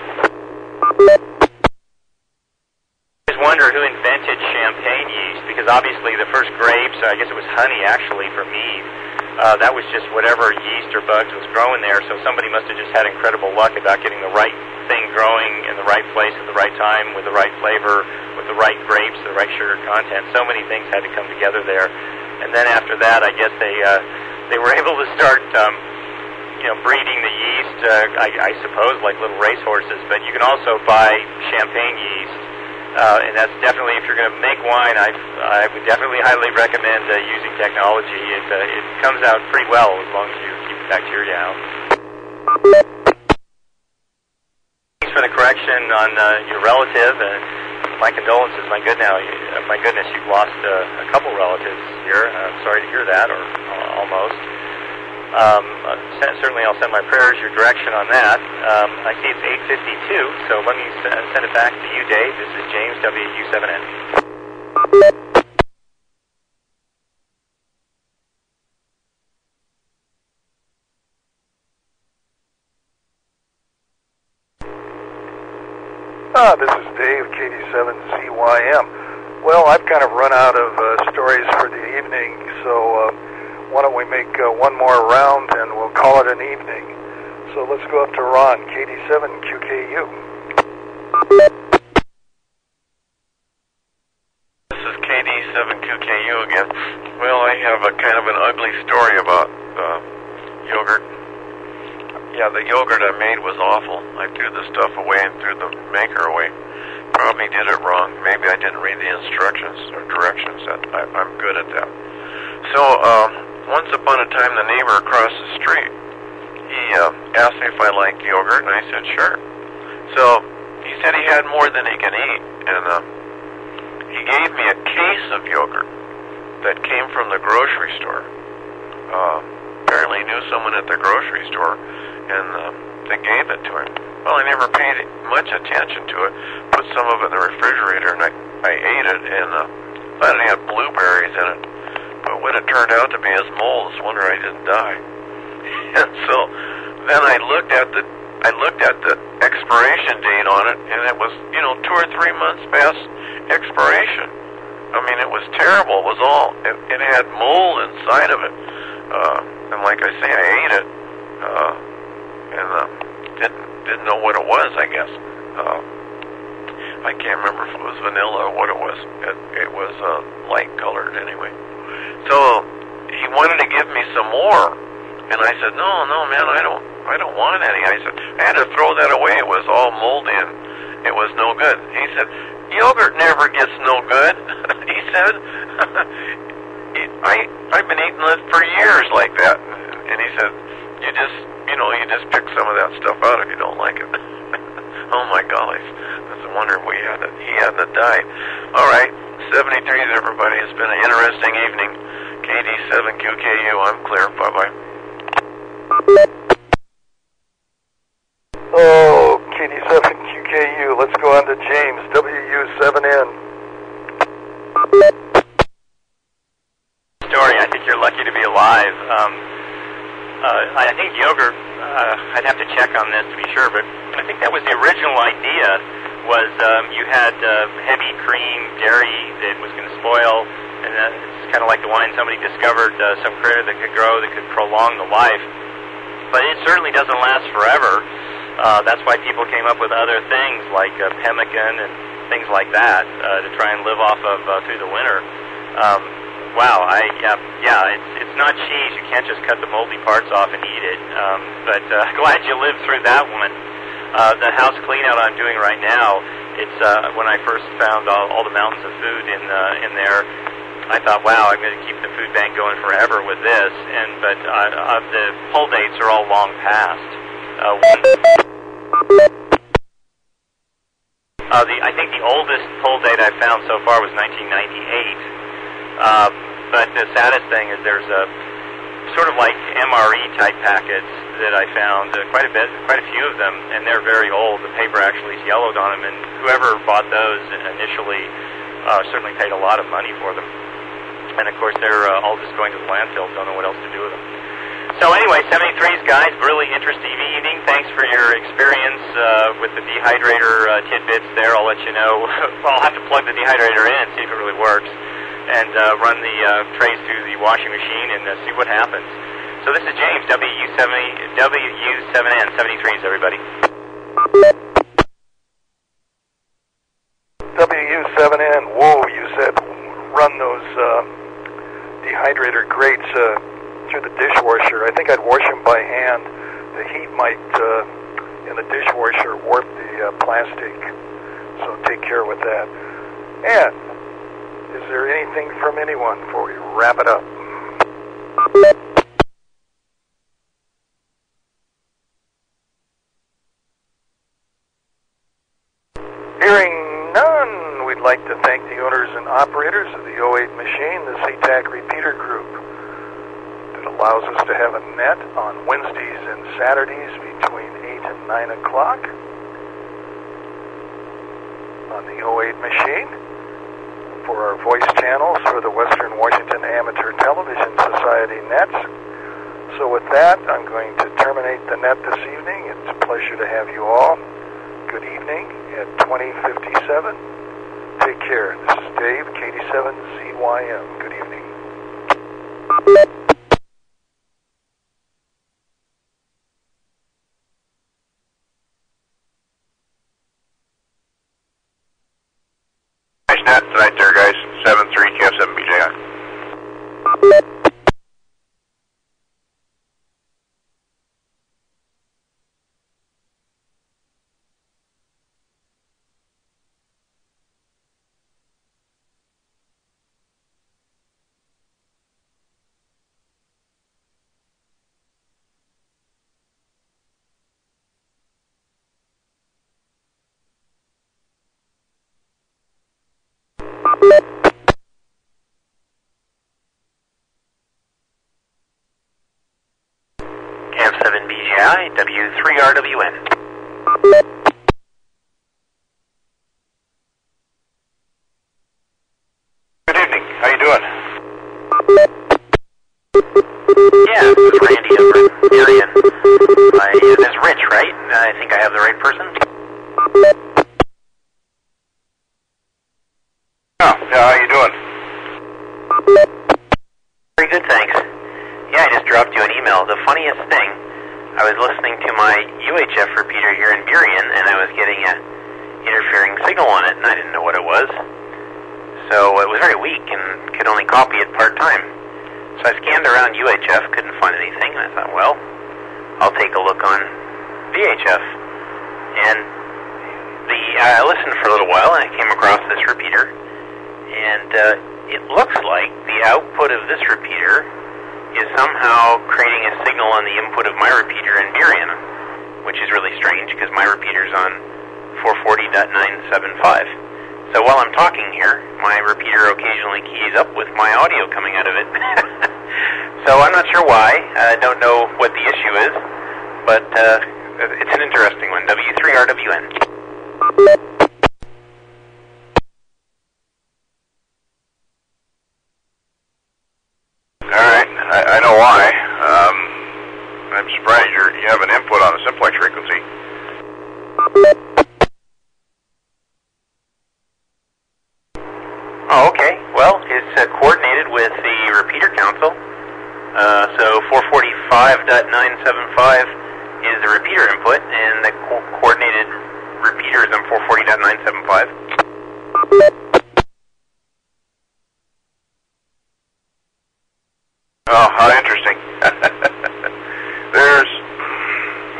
I just wonder who invented champagne yeast, because obviously the first grapes, I guess it was honey actually for mead, that was just whatever yeast or bugs was growing there, so somebody must have just had incredible luck about getting the right thing growing in the right place at the right time with the right flavor, with the right grapes, the right sugar content. So many things had to come together there. And then after that, I guess they were able to start breeding the yeast, I suppose, like little racehorses. But you can also buy champagne yeast, and that's definitely, if you're going to make wine, I would definitely highly recommend using technology. It comes out pretty well as long as you keep the bacteria out. Thanks for the correction on your relative, and my condolences. My goodness, you've lost a couple relatives here. I'm sorry to hear that, or almost. Certainly I'll send my prayers your direction on that. I see it's 8:52, so let me send it back to you, Dave. This is James, WW7ATS. This is Dave, KD7CYM. Well, I've kind of run out of stories for the evening, so why don't we make one more round and we'll call it an evening. So let's go up to Ron, KD7QKU. This is KD7QKU again. Well, I have a kind of an ugly story about yogurt. Yeah, the yogurt I made was awful. I threw the stuff away and threw the maker away. Probably did it wrong. Maybe I didn't read the instructions or directions. I'm good at that. So, once upon a time, the neighbor across the street, he asked me if I liked yogurt, and I said, sure. So, he said he had more than he can eat, and he gave me a case of yogurt that came from the grocery store. Apparently he knew someone at the grocery store, and they gave it to him. Well, I never paid much attention to it. Put some of it in the refrigerator, and I ate it, and thought it had blueberries in it. But when it turned out to be as mold, it's a wonder I didn't die. And so then I looked at the expiration date on it, and it was 2 or 3 months past expiration. I mean, it was terrible. It was all it had mold inside of it. And like I say, I ate it, and didn't know what it was, I guess. I can't remember if it was vanilla or what it was. It was light colored anyway. So he wanted to give me some more, and I said, no, man, I don't want any. I said I had to throw that away. It was all moldy and it was no good. He said, yogurt never gets no good. He said, I've been eating it for years like that. And he said, you just pick some of that stuff out if you don't like it. Oh my golly, that's a wonder if he hadn't died. All right, 73s, everybody. It's been an interesting evening. KD7QKU, I'm clear. Bye-bye. Oh, KD7QKU. Let's go on to James, WU7N. Story. I think you're lucky to be alive. I think yogurt, I'd have to check on this to be sure, but I think that was the original idea, was you had heavy cream, dairy that was going to spoil, and it's kind of like the wine somebody discovered some critter that could grow that could prolong the life. But it certainly doesn't last forever. That's why people came up with other things like pemmican and things like that to try and live off of through the winter. Wow, it's not cheese. You can't just cut the moldy parts off and eat it. But glad you lived through that one. The house clean-out I'm doing right now, it's when I first found all the mountains of food in there, I thought, wow, I'm going to keep the food bank going forever with this. But the pull dates are all long past. I think the oldest pull date I've found so far was 1998. But the saddest thing is there's a sort of like MRE type packets that I found, quite a few of them, and they're very old. The paper actually is yellowed on them, and whoever bought those initially certainly paid a lot of money for them. And of course they're all just going to the landfill, don't know what else to do with them. So anyway, 73s guys, really interesting evening. Thanks for your experience with the dehydrator tidbits there. I'll let you know. I'll have to plug the dehydrator in and see if it really works, and run the trays through the washing machine and see what happens. So this is James, WU7N, 73s, everybody. WU7N, whoa, you said run those dehydrator grates through the dishwasher. I think I'd wash them by hand. The heat might, in the dishwasher, warp the plastic, so take care with that. And is there anything from anyone before we wrap it up? Hearing none, we'd like to thank the owners and operators of the 08 machine, the CTAC Repeater Group, that allows us to have a net on Wednesdays and Saturdays between 8 and 9 o'clock on the 08 machine, for our voice channels for the Western Washington Amateur Television Society nets. So with that, I'm going to terminate the net this evening. It's a pleasure to have you all. Good evening at 2057. Take care. This is Dave, KD7ZYM. Good evening. Nice net tonight there, guys. 7-3, KF7BJI. KF7BJI, W3RWN. Good evening. How you doing? Yeah, this is Randy over in Marion. This is Rich, right? I think I have the right person. Oh, yeah, how you doing? Very good, thanks. Yeah, I just dropped you an email. The funniest thing, I was listening to my UHF repeater here in Burien, and I was getting an interfering signal on it, and I didn't know what it was. So it was very weak and could only copy it part-time. So I scanned around UHF, couldn't find anything, and I thought, well, I'll take a look on VHF. And I listened for a little while, and I came across this repeater, and it looks like the output of this repeater is somehow creating a signal on the input of my repeater in Burien, which is really strange because my repeater's on 440.975. So while I'm talking here, my repeater occasionally keys up with my audio coming out of it. So I'm not sure why. I don't know what the issue is, but it's an interesting one. W3RWN. Alright, I know why. I'm surprised you have an input on the simplex frequency. Oh, okay. Well, it's coordinated with the repeater council. So 445.975 is the repeater input, and the coordinated repeater is on 440.975. Oh, how interesting.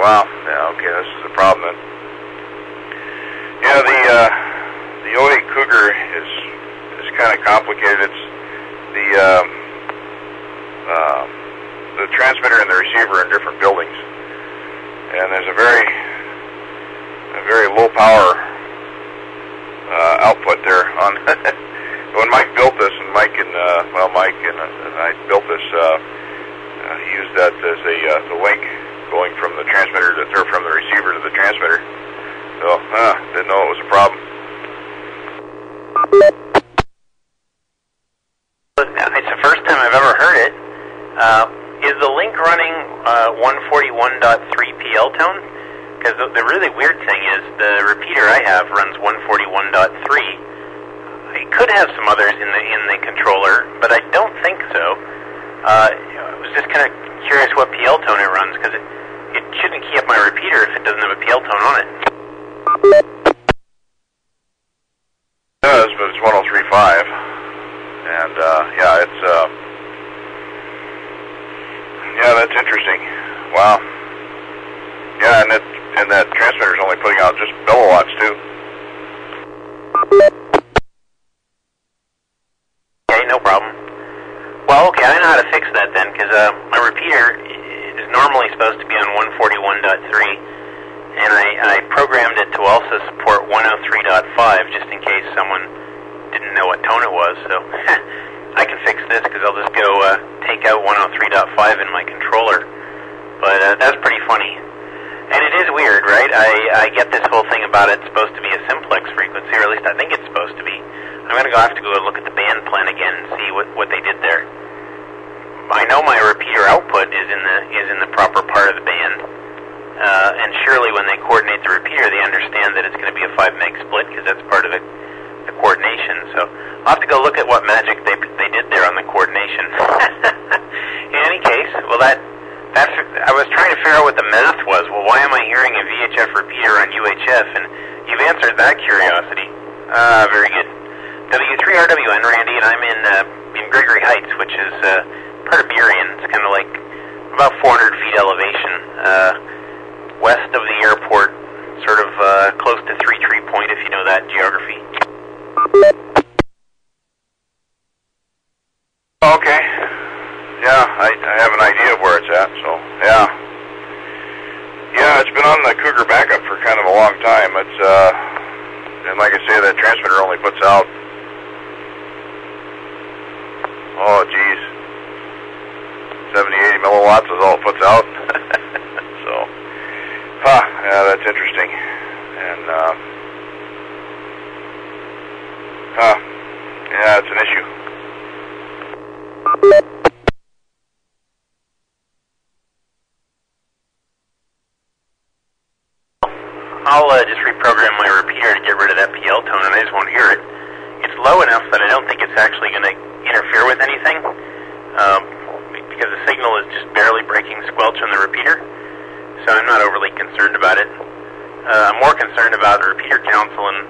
Wow, yeah, okay, this is a problem then. Yeah, the 08 Cougar is kind of complicated. It's the transmitter and the receiver are in different buildings, and there's a very low power output there on. When Mike built this, and Mike and I built this, he used that as the link going from the transmitter or from the receiver to the transmitter. So, didn't know it was a problem. It's the first time I've ever heard it. Is the link running 141.3 PL tone? Because the really weird thing is the repeater I have runs 141.3. It could have some others in the controller, but I don't think so. I was just kind of curious what PL tone it runs, because it shouldn't key up my repeater if it doesn't have a PL tone on it. It does, but it's 103.5, and yeah, it's yeah, that's interesting. Wow. Yeah, and that transmitter's only putting out just milliwatts too. Okay, no problem. Well, okay, I know how to fix that then, because my repeater is normally supposed to be on 141.3, and I programmed it to also support 103.5, just in case someone didn't know what tone it was, so I can fix this, because I'll just go take out 103.5 in my controller. But that's pretty funny. And it is weird, right? I get this whole thing about it's supposed to be a simplex frequency, or at least I think it's supposed to be. I'm going to have to go look at the band plan again and see what they did there. I know my repeater output is in the proper part of the band, and surely when they coordinate the repeater, they understand that it's going to be a 5 meg split, because that's part of the coordination. So I'll have to go look at what magic they did there on the coordination. In any case, well, that's I was trying to figure out what the math was. Well, why am I hearing a VHF repeater on UHF? And you've answered that curiosity. Very good. W3RWN, Randy, and I'm in Gregory Heights, which is part of Burien. It's kind of like about 400 feet elevation, west of the airport, sort of close to 3 Point, if you know that geography. Okay. Yeah, I have an idea of where it's at, so, yeah. Yeah, it's been on the Cougar backup for kind of a long time. It's, and like I say, that transmitter only puts out, oh, geez, 70, 80 milliwatts is all it puts out. So, yeah, that's interesting. And, yeah, it's an issue. I'll just reprogram my repeater to get rid of that PL tone, and I just won't hear it. It's low enough that I don't think it's actually going to interfere with anything, because the signal is just barely breaking squelch on the repeater, so I'm not overly concerned about it. I'm more concerned about the repeater council, and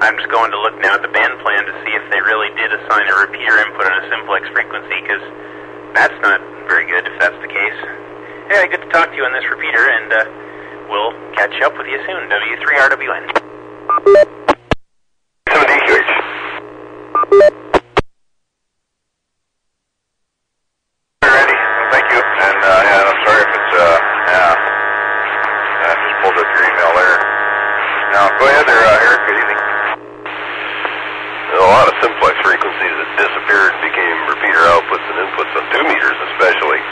I'm just going to look now at the band plan to see if they really did assign a repeater input on a simplex frequency, because that's not very good if that's the case. Hey, good to talk to you on this repeater, and we'll catch up with you soon. W3RWN. 7DQH. Randy, thank you. And yeah, I'm sorry if it's, yeah. I just pulled up your email there. Now, Go ahead there, Eric. Good evening. A lot of simplex frequencies that disappeared became repeater outputs and inputs on 2 meters especially.